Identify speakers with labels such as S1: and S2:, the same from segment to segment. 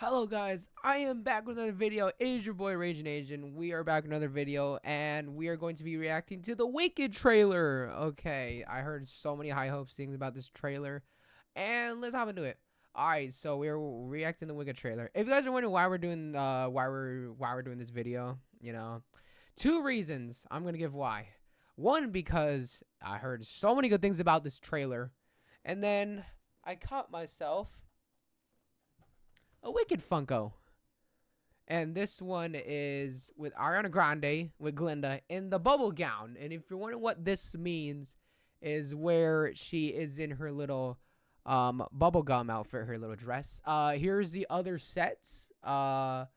S1: Hello guys, I am back with another video. It is your boy Raging Asian. We are back with another video and we are going to be reacting to the Wicked trailer. Okay, I heard so many high hopes things about this trailer and let's hop into it. Alright, so we're reacting to the Wicked trailer. If you guys are wondering why we're doing this video, two reasons. I'm gonna give why. One, because I heard so many good things about this trailer, and then I caught myself a Wicked Funko. And this one is with Ariana Grande with Glinda in the bubble gown. And if you're wondering what this means, is where she is in her little bubblegum outfit, her little dress. Here's the other sets. Here are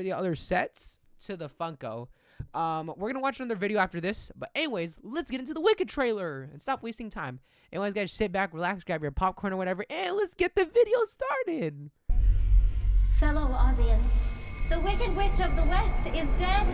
S1: the other sets to the Funko. We're gonna watch another video after this. But anyways, let's get into the Wicked trailer and stop wasting time. Anyways, guys, sit back, relax, grab your popcorn or whatever, and let's get the video started.
S2: Fellow Aussians, the Wicked Witch of the West is dead.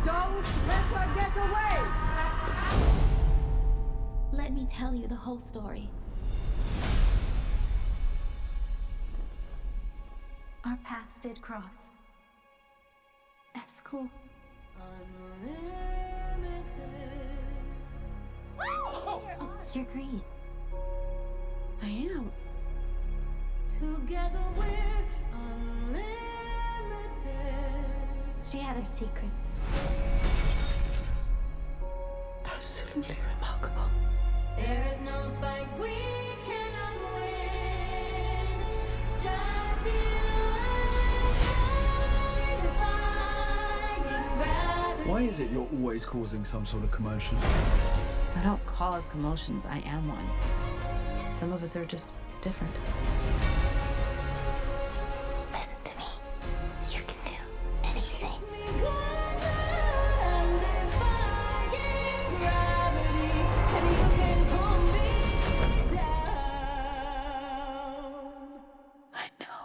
S3: Don't let her get away!
S2: Let me tell you the whole story. Our paths did cross. At school. Oh, you're green. I am.
S4: Together we're unlimited.
S2: She had her secrets.
S3: Absolutely remarkable.
S4: There is no fight we cannot win. Just you and I defying gravity.
S5: Why is it you're always causing some sort of commotion?
S6: I don't cause commotions, I am one. Some of us are just different.
S2: Listen to me. You can do anything.
S4: Me Glinda and defying gravity. And you can pull me down.
S6: I know.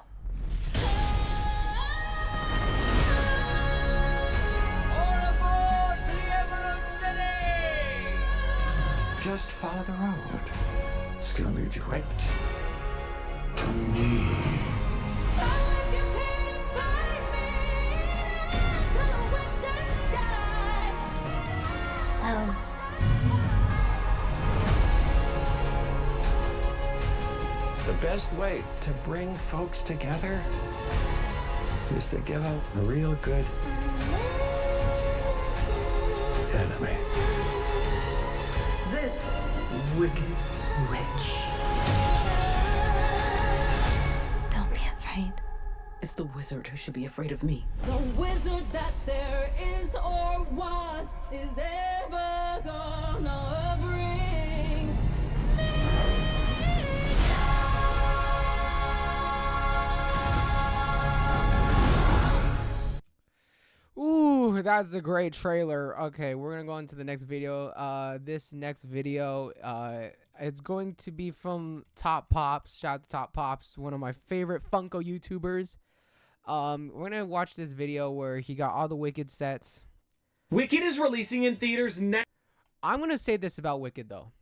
S5: Just follow the road. It's gonna lead you right to me.
S4: So if you can't find me to the western sky.
S2: Oh,
S5: The best way to bring folks together is to give out a real good enemy. This wicked witch.
S2: don't be afraid.
S6: It's the wizard who should be afraid of me.
S4: The wizard that there is or was is ever gonna bring me
S1: Ooh, that's a great trailer. Okay, we're gonna go into the next video. This next video, it's going to be from Top Pops. Shout out to Top Pops, one of my favorite Funko YouTubers. We're gonna watch this video where he got all the Wicked sets.
S7: Wicked is releasing in theaters now.
S1: I'm gonna say this about Wicked though.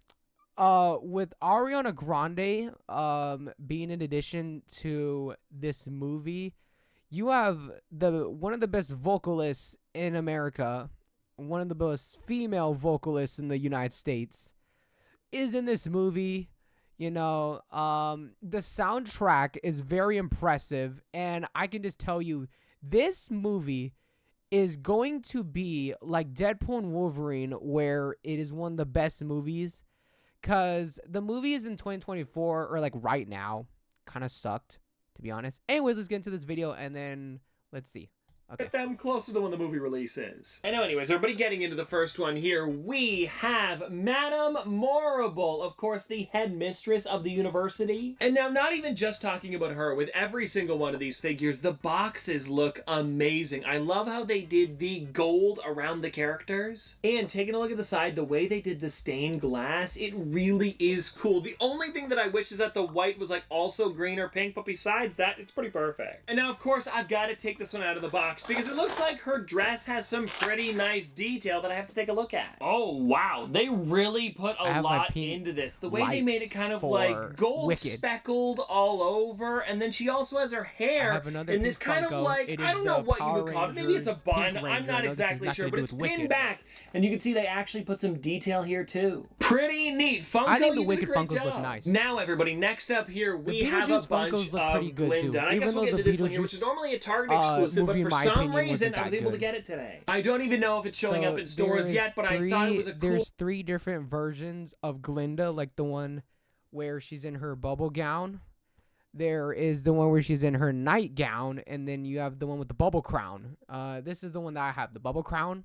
S1: With Ariana Grande, being an addition to this movie, you have one of the best vocalists in America, one of the best female vocalists in the United States, is in this movie. The soundtrack is very impressive, and I can just tell you, this movie is going to be like Deadpool and Wolverine, where it is one of the best movies, because the movies in 2024, or like right now, kind of sucked, to be honest. Anyways, let's get into this video, and then let's see. Okay.
S7: Get them closer to when the movie releases. I know, anyways, everybody getting into the first one here, we have Madame Morrible, of course, the headmistress of the university. And now, not even just talking about her, with every single one of these figures, the boxes look amazing. I love how they did the gold around the characters. And taking a look at the side, the way they did the stained glass, it really is cool. The only thing that I wish is that the white was like also green or pink, but besides that, it's pretty perfect. And now, of course, I've got to take this one out of the box box because it looks like her dress has some pretty nice detail that I have to take a look at. Oh, wow. They really put a lot into this. The way they made it kind of like gold speckled all over, and then she also has her hair in this kind of like, I don't know what you would call it. Maybe it's a bun. I'm not exactly sure, but it's pinned back, and you can see they actually put some detail here too. Pretty neat. Funko,
S1: I think the Wicked Funkos look nice.
S7: Now, everybody, next up here, we have a bunch of Glinda. And I guess we'll get into this one here, which is normally a Target exclusive, but for some reason, I was able to get it today. I don't even know if it's showing up in stores yet, but I thought it was a cool...
S1: There's 3 different versions of Glinda, like the one where she's in her bubble gown. There is the one where she's in her nightgown, and then you have the one with the bubble crown. This is the one that I have, the bubble crown,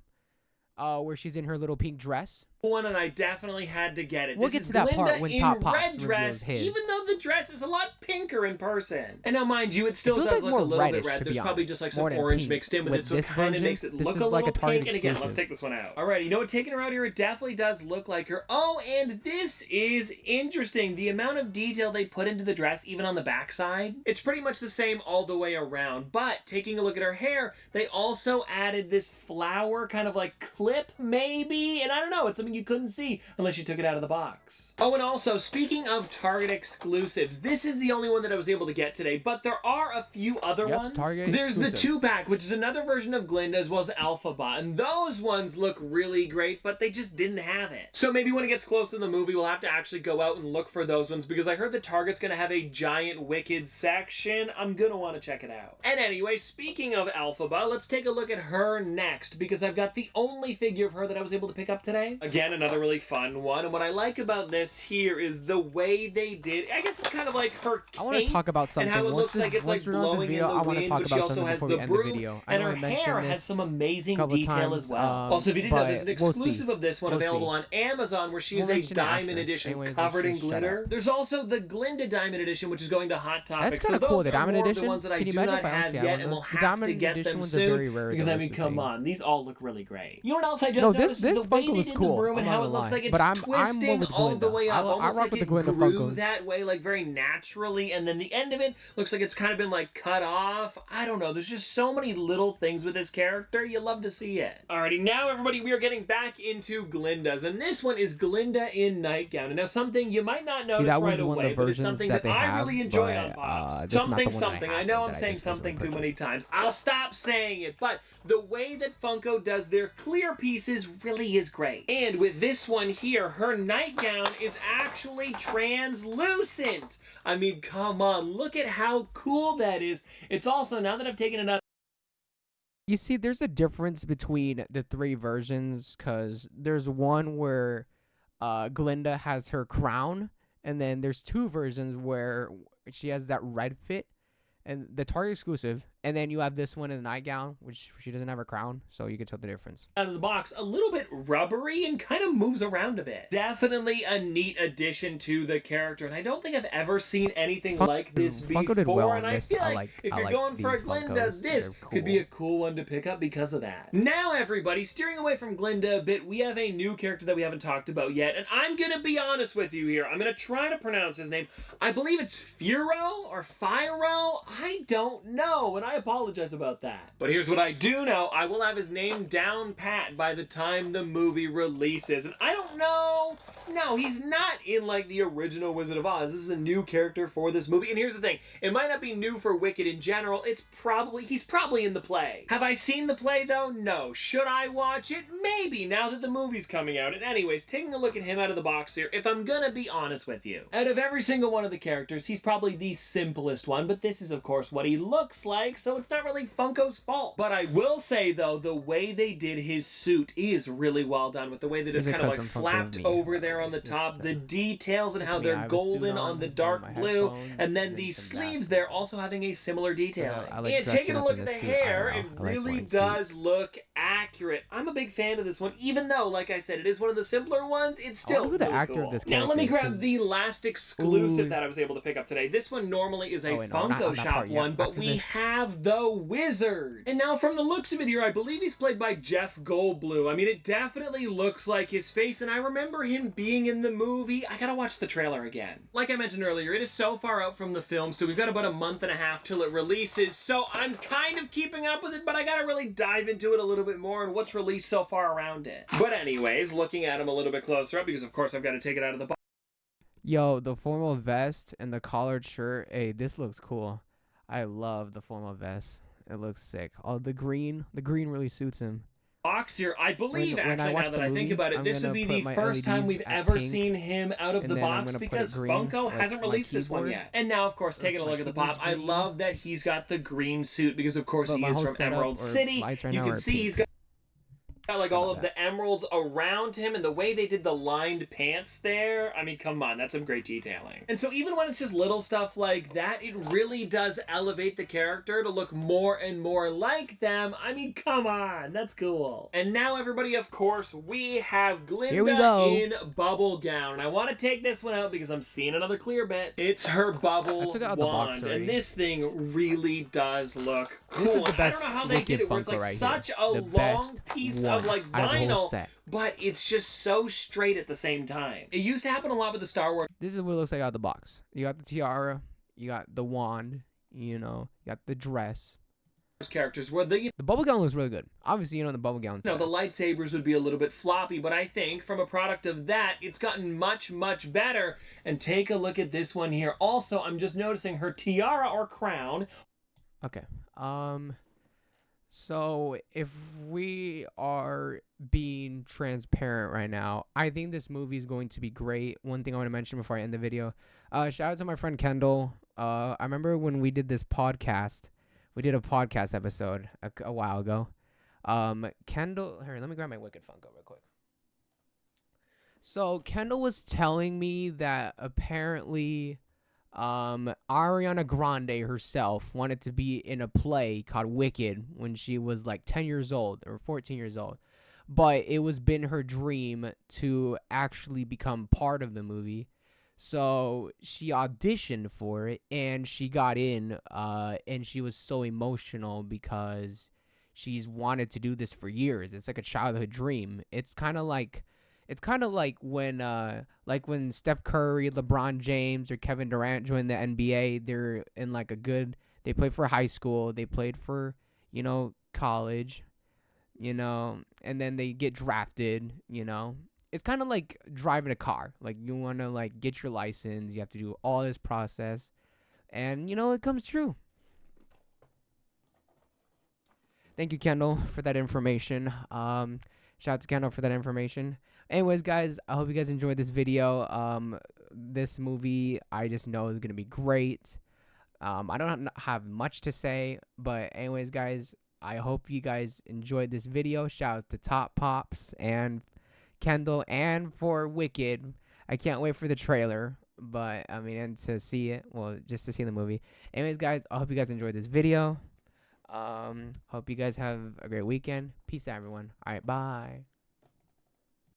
S1: where she's in her little pink dress.
S7: One, and I definitely had to get it.
S1: We'll get to that part when Top Pops
S7: reveals his. Even though the dress is a lot pinker in person. And now, mind you, it still does
S1: like
S7: look
S1: more
S7: a little
S1: reddish,
S7: bit red. There's probably just like some
S1: more
S7: orange
S1: pink.
S7: mixed in with it, so it kind of makes it look a little pink. And again, let's take this one out. Alright, you know what? Taking her out here, it definitely does look like her. Oh, and this is interesting. The amount of detail they put into the dress, even on the backside, it's pretty much the same all the way around. But taking a look at her hair, they also added this flower kind of like clip, maybe? And I don't know, it's something you couldn't see unless you took it out of the box. Oh, and also, speaking of Target exclusives, this is the only one that I was able to get today, but there are a few other ones. There's the 2-pack, which is another version of Glinda, as well as Alphaba, and those ones look really great, but they just didn't have it. So maybe when it gets close to the movie, we'll have to actually go out and look for those ones, because I heard that Target's gonna have a giant Wicked section. I'm gonna want to check it out. And anyway, speaking of Alphaba, let's take a look at her next, because I've got the only figure of her that I was able to pick up today. Again, another really fun one, and what I like about this here is the way they did, I guess it's kind of like her cape.
S1: I want to talk about something.
S7: And how it looks like it's like blowing in the wind, but she also has the broom, and her hair has some amazing detail as well. Also, if you didn't know, there's an exclusive of this one available on Amazon where she is a diamond edition covered in glitter. There's also the Glinda Diamond Edition, which is going to Hot Topic.
S1: That's kind of cool. The Diamond Edition,
S7: the ones that I do not have yet, and we'll have to get them soon, because I mean, come on, these all look really great. You know what else I just noticed?
S1: This
S7: the way
S1: Funko
S7: they
S1: looks
S7: did
S1: cool.
S7: the broom and how it looks like it's twisting all the way up, almost like it grew that way, like very naturally, and then the end of it looks like it's kind of been like cut off. I don't know, there's just so many little things with this character, you love to see it. Alrighty, now everybody, we are getting back into Glinda's, and this one is Glinda in Nightgown. And now something you might not notice right away, but it's something that I really enjoy on Pops. Something, I know I'm saying something too many times. I'll stop saying it, but the way that Funko does their clear pieces really is great. And with this one here, her nightgown is actually translucent. I mean, come on, look at how cool that is. It's also, now that I've taken it out,
S1: you see, there's a difference between the 3 versions, because there's one where Glinda has her crown, and then there's 2 versions where she has that red fit, and the Target exclusive, and then you have this one in the nightgown, which she doesn't have her crown, so you can tell the difference.
S7: Out of the box, a little bit rubbery and kind of moves around a bit. Definitely a neat addition to the character, and I don't think I've ever seen anything like this before.
S1: Funko did well
S7: and I feel like if you're going for a Glinda, this could be a cool one to pick up because of that. Now, everybody, steering away from Glinda a bit, we have a new character that we haven't talked about yet, and I'm gonna be honest with you here. I'm gonna try to pronounce his name. I believe it's Firo or Fyro. I don't know, and I apologize about that. But here's what I do know. I will have his name down pat by the time the movie releases. And I don't know. No, he's not in like the original Wizard of Oz. This is a new character for this movie. And here's the thing. It might not be new for Wicked in general. He's probably in the play. Have I seen the play though? No. Should I watch it? Maybe, now that the movie's coming out. And anyways, taking a look at him out of the box here, if I'm gonna be honest with you, out of every single one of the characters, he's probably the simplest one, but this is of course what he looks like, so it's not really Funko's fault. But I will say though, the way they did his suit is really well done, with the way that it's kind of like flapped over there on the top, the details and how they're golden on the dark blue, and then the sleeves there also having a similar detailing. And taking a look at the hair, it really does look accurate. I'm a big fan of this one, even though, like I said, it is one of the simpler ones. It's still
S1: who the actor of this character is.
S7: Now let me grab the last exclusive that I was able to pick up today. This one normally is a Funko Shop one, but we have the Wizard. And now from the looks of it here, I believe he's played by Jeff Goldblum. I mean, it definitely looks like his face, and I remember him being being in the movie, I gotta watch the trailer again. Like I mentioned earlier, it is so far out from the film, so we've got about a month and a half till it releases, so I'm kind of keeping up with it, but I gotta really dive into it a little bit more and what's released so far around it. But anyways, looking at him a little bit closer up, because of course I've got to take it out of the box.
S1: Yo, the formal vest and the collared shirt. Hey, this looks cool. I love the formal vest. It looks sick. Oh, the green really suits him.
S7: Box here, I believe,
S1: When I
S7: actually,
S1: watch
S7: now
S1: the
S7: that I think
S1: movie,
S7: about it,
S1: I'm
S7: this would
S1: gonna
S7: be
S1: put
S7: the
S1: my
S7: first time
S1: LEDs
S7: we've
S1: at
S7: ever
S1: pink,
S7: seen him out of
S1: and
S7: the
S1: then I'm
S7: box,
S1: gonna put it
S7: because
S1: green,
S7: Funko
S1: like
S7: hasn't
S1: my
S7: released this one
S1: keyboard.
S7: yet. And now, of course, taking a
S1: My
S7: look at the pop,
S1: keyboard's
S7: I
S1: green.
S7: love that he's got the green suit, because of course
S1: But
S7: he
S1: my
S7: is
S1: whole
S7: from
S1: setup
S7: Emerald
S1: or
S7: City.
S1: lights right
S7: You
S1: now
S7: can
S1: are
S7: see he's
S1: pink.
S7: got like
S1: Sorry
S7: all
S1: about
S7: of the emeralds around him, and the way they did the lined pants there, I mean, come on, that's some great detailing. And so even when it's just little stuff like that, it really does elevate the character to look more and more like them. I mean, come on, that's cool. And now, everybody, of course, we have
S1: Here we
S7: Glinda
S1: go.
S7: in bubble gown. And I want to take this one out because I'm seeing another clear bit. It's her bubble
S1: took it out the box
S7: wand,
S1: already.
S7: and this thing really does look cool.
S1: This is the
S7: And
S1: best
S7: I don't know how they did
S1: Wicked
S7: it, where it's
S1: Funko
S7: like
S1: right
S7: such
S1: here.
S7: a
S1: The
S7: long
S1: best
S7: piece
S1: one
S7: of like
S1: out of the whole
S7: vinyl,
S1: set.
S7: but it's just so straight at the same time. It used to happen a lot with the Star Wars
S1: This is what it looks like out of the box. You got the tiara, you got the wand, you got the dress.
S7: characters, where the
S1: The bubble gown looks really good. Obviously, the bubble gown.
S7: the lightsabers would be a little bit floppy, but I think from a product of that, it's gotten much, much better. And take a look at this one here. Also, I'm just noticing her tiara or crown.
S1: Okay. So if we are being transparent right now, I think this movie is going to be great. One thing I want to mention before I end the video, shout out to my friend Kendall. I remember when we did this podcast, we did a podcast episode a while ago. Kendall, here, let me grab my Wicked Funko real quick. So Kendall was telling me that apparently Ariana Grande herself wanted to be in a play called Wicked when she was like 10 years old or 14 years old, but it was been her dream to actually become part of the movie. So she auditioned for it and she got in, and she was so emotional because she's wanted to do this for years. It's like a childhood dream. It's kind of like when Steph Curry, LeBron James, or Kevin Durant joined the NBA. They're in like they played for high school, they played for, college, and then they get drafted, It's kind of like driving a car. Like you want to like get your license, you have to do all this process, and it comes true. Thank you, Kendall, for that information. Shout out to Kendall for that information. Anyways, guys, I hope you guys enjoyed this video. This movie, I just know is going to be great. I don't have much to say, but anyways, guys, I hope you guys enjoyed this video. Shout out to Top Pops and Kendall, and for Wicked. I can't wait for the trailer, but, and to see it. Well, just to see the movie. Anyways, guys, I hope you guys enjoyed this video. Hope you guys have a great weekend. Peace out, everyone. All right, bye.